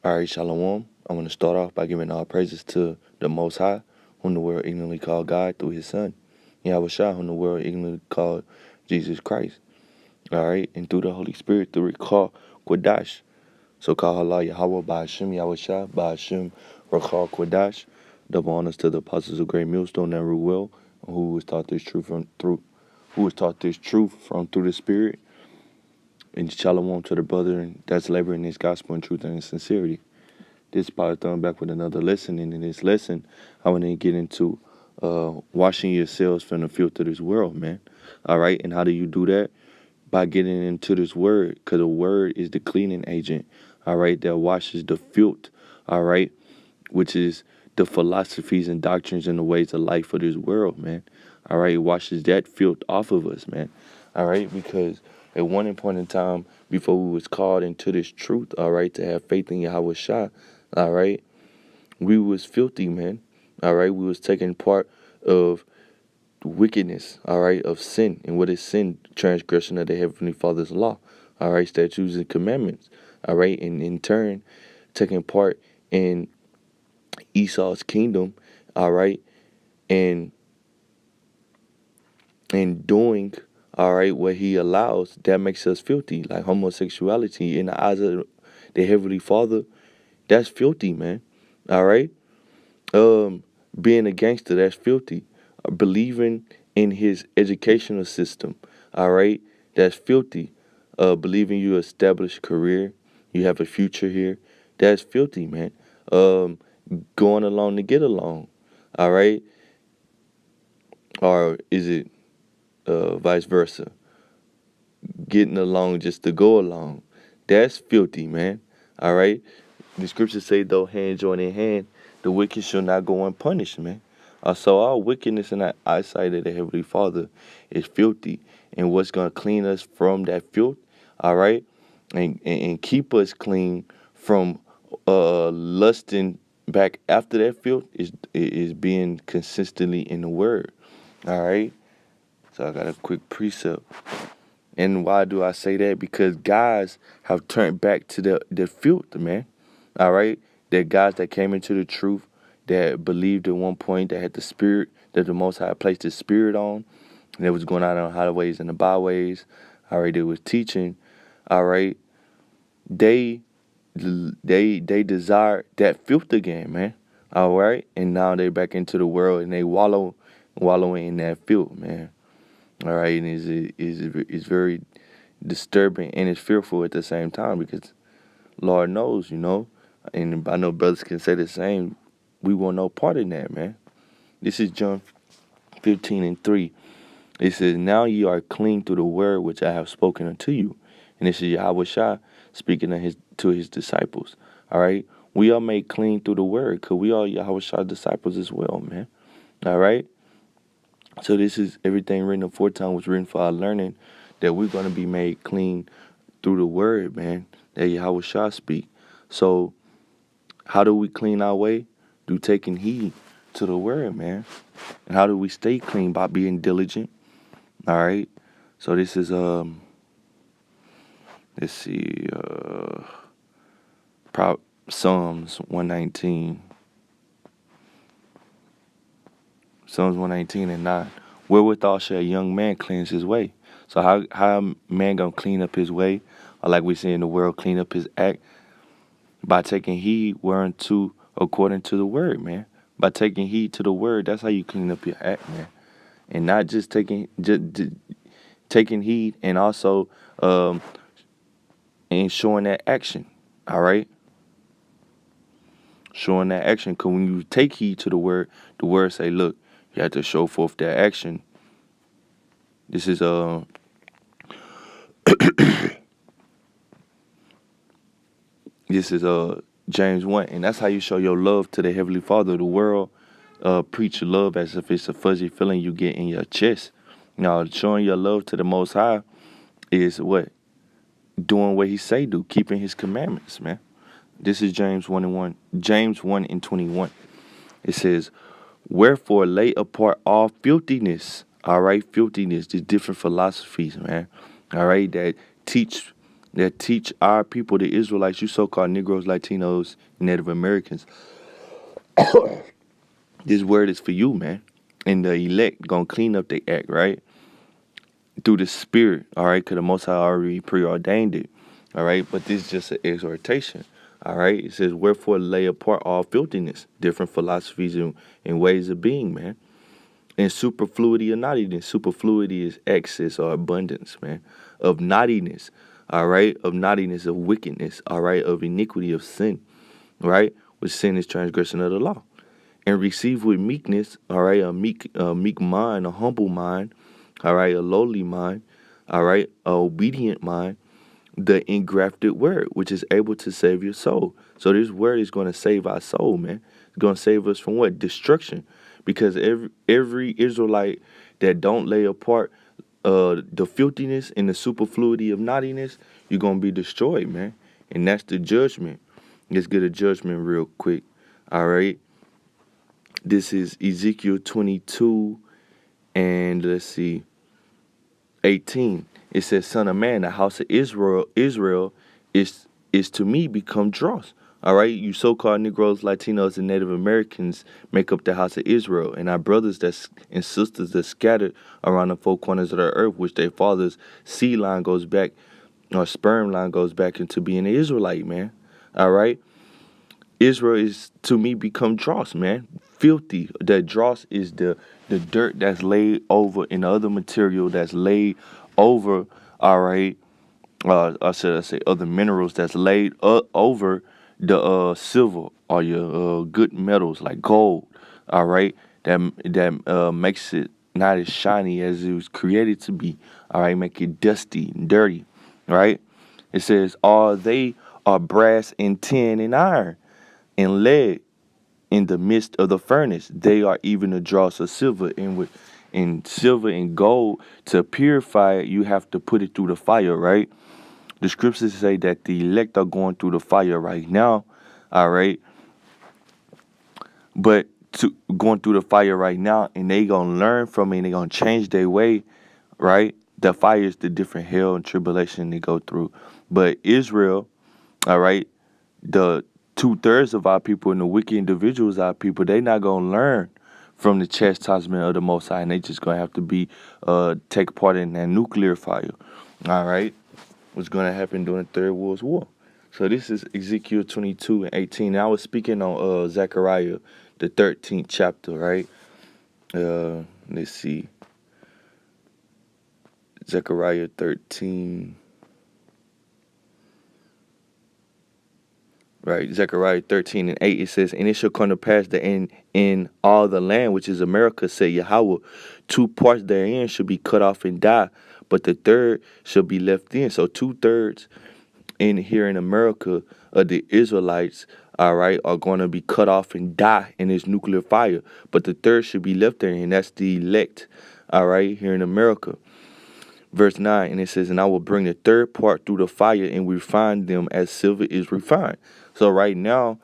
All right, Shalom. I'm going to start off by giving all praises to the Most High, whom the world ignorantly called God through his Son, Yahweh Shah, whom the world ignorantly called Jesus Christ. All right, and through the Holy Spirit, through Rekha Quadash. So call Allah Yahweh by Hashem Yahweh Shah, by Hashem Rekha Quadash. Double honors to the apostles of Great Millstone and Ruel, who was taught this truth from through the Spirit. And Shalom to the brother that's laboring in his gospel in truth and in sincerity. This is probably throwing back with another lesson, and in this lesson, I want to get into washing yourselves from the filth of this world, man. All right, and how do you do that? By getting into this word, because the word is the cleaning agent, all right, that washes the filth, all right, which is the philosophies and doctrines and the ways of life of this world, man. All right, it washes that filth off of us, man. All right, because at one point in time, before we was called into this truth, all right, to have faith in Yahweh Shah, all right, we was filthy, man. All right, we was taking part of wickedness, all right, of sin. And what is sin? Transgression of the Heavenly Father's law, all right, statutes and commandments, all right, and in turn, taking part in Esau's kingdom, all right, and doing, all right, what he allows, that makes us filthy, like homosexuality in the eyes of the Heavenly Father. That's filthy, man. All right. Being a gangster, that's filthy. Believing in his educational system, all right, that's filthy. Believing you establish a career, you have a future here, that's filthy, man. Going along to get along, all right, or is it vice versa? Getting along just to go along, that's filthy, man. All right. The scriptures say, though hand join in hand, the wicked shall not go unpunished, man. So our wickedness in the eyesight of the Heavenly Father is filthy. And what's going to clean us from that filth, all right, and keep us clean from lusting back after that filth is being consistently in the Word, all right? So I got a quick precept. And why do I say that? Because guys have turned back to the filth, man. All right? They're guys that came into the truth, that believed at one point, that had the spirit, that the Most High placed His spirit on, and that was going out on highways and the byways. All right? They was teaching. All right? They desire that filth again, man. All right? And now they back into the world and they wallowing in that filth, man. All right, and is very disturbing and it's fearful at the same time because Lord knows, and I know brothers can say the same. We want no part in that, man. This is John 15:3. It says, "Now ye are clean through the word which I have spoken unto you." And this is Yahweh Shah speaking to his disciples. All right, we are made clean through the word because we are Yahweh Shah disciples as well, man. All right. So this is everything written aforetime was written for our learning, that we're going to be made clean through the word, man, that Yahweh Shah speak. So how do we clean our way? Through taking heed to the word, man. And how do we stay clean? By being diligent. All right. So this is let's see, Psalms 119. Psalms 119:9. Wherewithal shall a young man cleanse his way? So how a man gonna clean up his way? Or like we say in the world, clean up his act? By taking heed whereunto according to the word, man. By taking heed to the word, that's how you clean up your act, man. And not just taking heed and also and showing that action. All right? Showing that action. Because when you take heed to the word say, look, you have to show forth that action. This is James 1, and that's how you show your love to the Heavenly Father. The world preach love as if it's a fuzzy feeling you get in your chest. Now, showing your love to the Most High is what? Doing what He say do, keeping His commandments, man. This is James 1:1. James 1:21. It says, "Wherefore lay apart all filthiness." All right, filthiness, these different philosophies, man. All right, that teach that teach our people, the Israelites, you so-called Negroes, Latinos, Native Americans, this word is for you, man. And the elect gonna clean up the act, right? Through the Spirit, all right? Because the Most High already preordained it, all right? But this is just an exhortation, all right? It says, wherefore lay apart all filthiness, different philosophies and ways of being, man. And superfluity or naughtiness. Superfluity is excess or abundance, man. Of naughtiness, all right? Of naughtiness, of wickedness, all right? Of iniquity, of sin, right? Which sin is transgression of the law. And receive with meekness, all right? A meek mind, a humble mind, all right? A lowly mind, all right? A obedient mind, the engrafted word, which is able to save your soul. So this word is going to save our soul, man. It's going to save us from what? Destruction. Because every Israelite that don't lay apart the filthiness and the superfluity of naughtiness, you're going to be destroyed, man. And that's the judgment. Let's get a judgment real quick. All right. This is Ezekiel 22 and let's see, 18. It says, Son of man, the house of Israel is to me become dross. All right, you so-called Negroes, Latinos, and Native Americans make up the house of Israel, and our brothers and sisters that scattered around the four corners of the earth, which their fathers' seed line goes back, or sperm line goes back into being an Israelite, man. All right, Israel is to me become dross, man. Filthy. That dross is the dirt that's laid over in the other material that's laid over, all right, or should I say other minerals that's laid over the silver or your good metals like gold, all right, that makes it not as shiny as it was created to be, all right, make it dusty and dirty, right? It says, all they are brass and tin and iron and lead in the midst of the furnace. They are even the dross of silver, and with in silver and gold to purify it, you have to put it through the fire, right? The scriptures say that the elect are going through the fire right now, all right? But going through the fire right now, and they gonna learn from it, and they gonna change their way, right? The fire is the different hell and tribulation they go through. But Israel, all right, the 2/3 of our people and the wicked individuals, our people, they not gonna learn from the chastisement of the Most High, and they just gonna have to be take part in that nuclear fire. All right, what's gonna happen during the Third World War? So this is Ezekiel 22 and 18. And I was speaking on Zechariah, the 13th chapter, right? Let's see, Zechariah 13. Right, Zechariah 13 and 8, it says, and it shall come to pass that in all the land which is America, say Yahweh, 2 parts therein shall be cut off and die, but the third shall be left in. So 2/3 in here in America of the Israelites, all right, are going to be cut off and die in this nuclear fire, but the third should be left there, and that's the elect, all right, here in America. Verse 9, and it says, and I will bring the third part through the fire and refine them as silver is refined. So right now,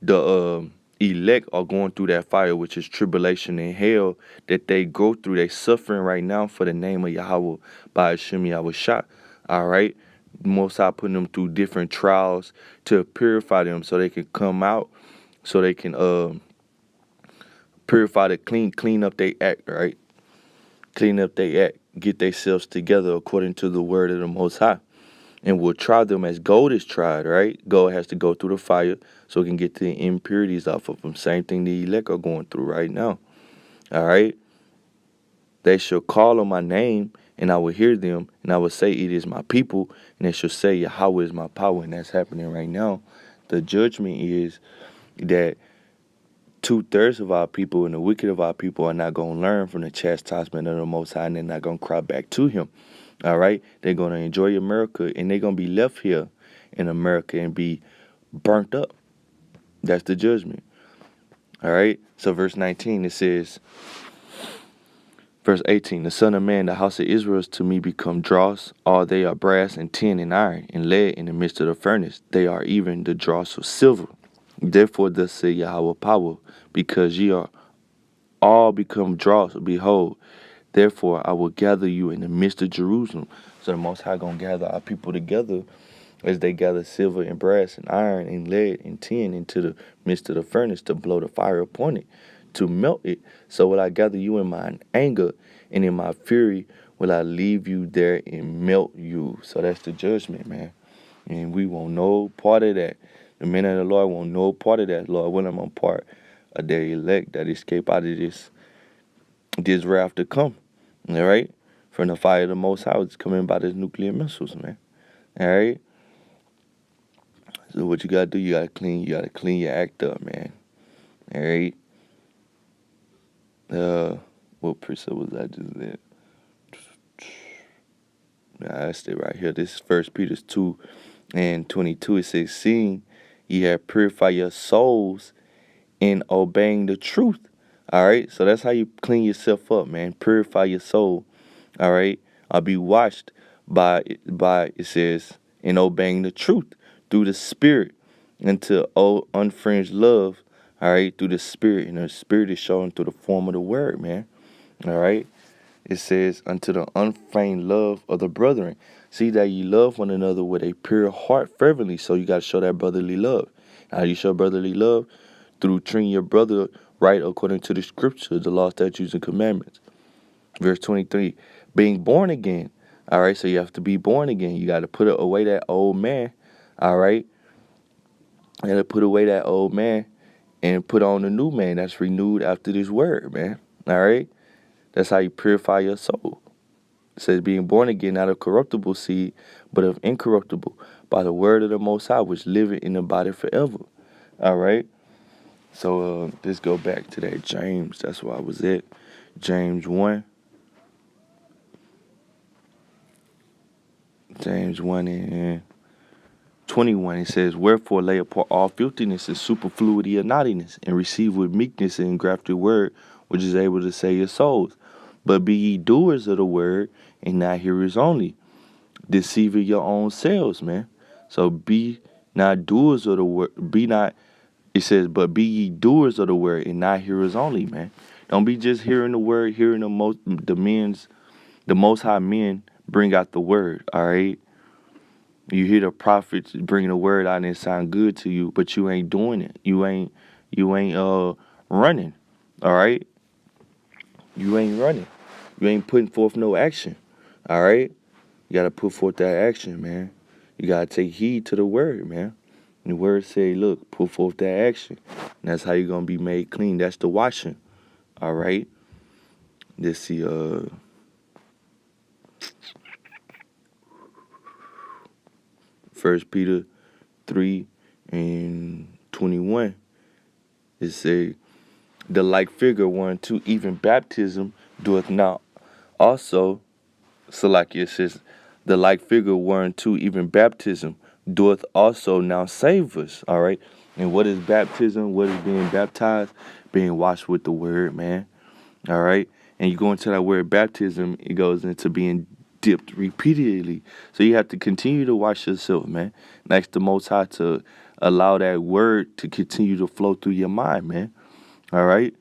the elect are going through that fire, which is tribulation and hell that they go through. They suffering right now for the name of Yahweh by Hashem Yahushua. All right, Most High putting them through different trials to purify them, so they can come out, so they can purify the clean up their act, right? Clean up their act, get themselves together according to the word of the Most High. And we'll try them as gold is tried, right? Gold has to go through the fire so it can get the impurities off of them. Same thing the elect are going through right now. All right? They shall call on my name, and I will hear them, and I will say, it is my people, and they shall say, Yahweh is my power. And that's happening right now. The judgment is that 2/3 of our people and the wicked of our people are not going to learn from the chastisement of the Most High, and they're not going to cry back to him. All right? They're going to enjoy America, and they're going to be left here in America and be burnt up. That's the judgment. All right? So verse 19, it says, verse 18, the Son of Man, the house of Israel is to me become dross. All they are brass and tin and iron and lead in the midst of the furnace. They are even the dross of silver. Therefore thus say Yahweh power, because ye are all become dross. Behold, therefore I will gather you in the midst of Jerusalem. So the Most High gonna gather our people together as they gather silver and brass and iron and lead and tin into the midst of the furnace to blow the fire upon it, to melt it. So will I gather you in my anger, and in my fury will I leave you there and melt you. So that's the judgment, man. And we want no part of that. The men of the Lord want no part of that. Lord, when I'm a part of their elect that escape out of this wrath to come. All right? From the fire of the Most High, it's coming by the nuclear missiles, man. All right? So what you gotta do, you gotta clean your act up, man. All right? What precept was I just at? Nah, that's it right here. This is 1 Peter 2:22. It says, seeing ye have purified your souls in obeying the truth. All right? So that's how you clean yourself up, man. Purify your soul. All right? I'll be washed by, it says, in obeying the truth through the Spirit into unfringed love. All right? Through the Spirit. And the Spirit is shown through the form of the word, man. All right? It says, unto the unfeigned love of the brethren. See that ye love one another with a pure heart fervently. So you got to show that brotherly love. How do you show brotherly love? Through treating your brother right according to the scripture, the law, statutes, and commandments. Verse 23, being born again. All right, so you have to be born again. You got to put away that old man. All right. You got to put away that old man and put on a new man that's renewed after this word, man. All right. That's how you purify your soul. It says being born again, not of corruptible seed, but of incorruptible, by the word of the Most High, which liveth in the body forever. All right. So let's go back to that James. That's where I was at. James 1. James 1 and 21. It says, wherefore lay apart all filthiness and superfluity of naughtiness, and receive with meekness and engrafted word, which is able to save your souls. But be ye doers of the word, and not hearers only, deceiving your own selves, man. So be not doers of the word. It says, but be ye doers of the word, and not hearers only, man. Don't be just hearing the word, hearing the most high men bring out the word, all right? You hear the prophets bringing the word out and it sound good to you, but you ain't doing it. You ain't running, all right? You ain't running. You ain't putting forth no action, all right? You got to put forth that action, man. You got to take heed to the word, man. And the word say, look, put forth that action. And that's how you're going to be made clean. That's the washing, all right? Let's see, 1 Peter 3:21. It say, the like figure 1, 2, even baptism doeth not also. So like it says, the like figure 1, 2, even baptism doeth also now save us. All right. And what is baptism? What is being baptized? Being washed with the word, man. All right. And you go into that word baptism, it goes into being dipped repeatedly. So you have to continue to wash yourself, man. And ask the Most High to allow that word to continue to flow through your mind, man. All right.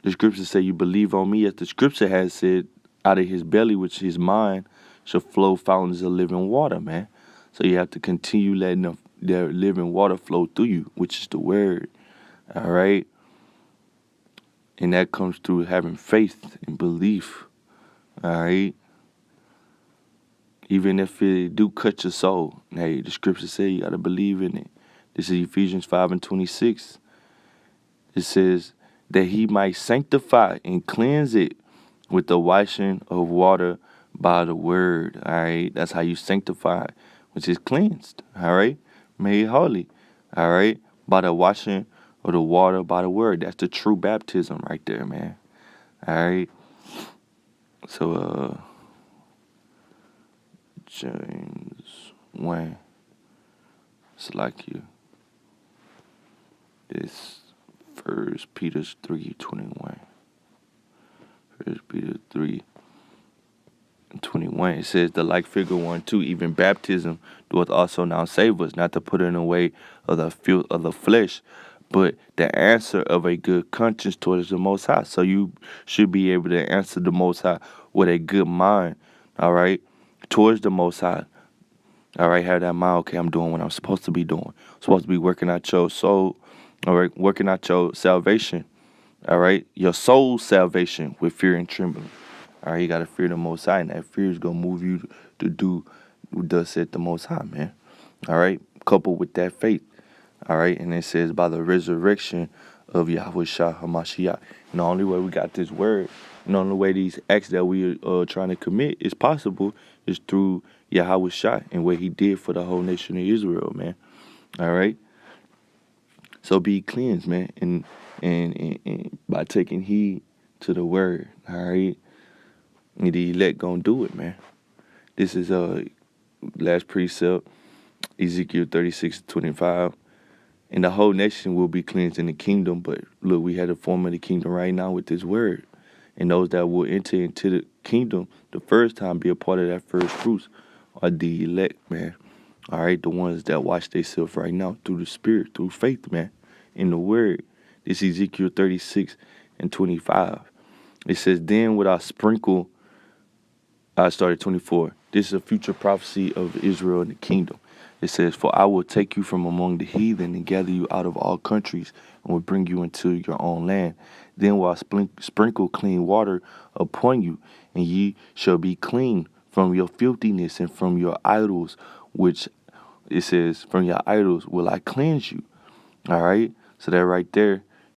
The scriptures say, you believe on me, as the scripture has said, out of his belly, which his mind, shall flow fountains of living water, man. So you have to continue letting the living water flow through you, which is the word. All right. And that comes through having faith and belief. All right. Even if it do cut your soul. Hey, the scripture say you got to believe in it. This is Ephesians 5:26. It says that he might sanctify and cleanse it with the washing of water by the word. All right. That's how you sanctify, which is cleansed. All right. Made holy. All right. By the washing of the water by the word. That's the true baptism right there, man. All right. So, James 1. It's like you. This 1 Peter 3:21. 1 Peter 3:21. It says, the like figure 1, 2, even baptism doeth also now save us, not to put in the way of the filth of the flesh, but the answer of a good conscience towards the Most High. So you should be able to answer the Most High with a good mind, all right, towards the Most High. All right, have that mind. Okay, I'm doing what I'm supposed to be doing. I'm supposed to be working out your soul. All right, working out your salvation. All right, your soul's salvation with fear and trembling. All right, you gotta fear the Most High, and that fear is gonna move you to do what does said the Most High, man. All right, coupled with that faith. All right, and it says by the resurrection of Yahweh Shah Hamashiach. And the only way we got this word, and the only way these acts that we are trying to commit is possible is through Yahweh Shah and what He did for the whole nation of Israel, man. All right, so be cleansed, man, and by taking heed to the word. All right, and the elect gonna do it, man. This is last precept, Ezekiel 36:25. And the whole nation will be cleansed in the kingdom. But look, we had a form of the kingdom right now with this word. And those that will enter into the kingdom the first time, be a part of that first fruits, are the elect, man. All right, the ones that watch themselves right now through the Spirit, through faith, man, in the word. This is Ezekiel 36:25. It says, then would I sprinkle, I started 24. This is a future prophecy of Israel and the kingdom. It says, for I will take you from among the heathen and gather you out of all countries and will bring you into your own land. Then will I sprinkle clean water upon you, and ye shall be clean from your filthiness and from your idols, which it says, from your idols will I cleanse you. All right? So that right there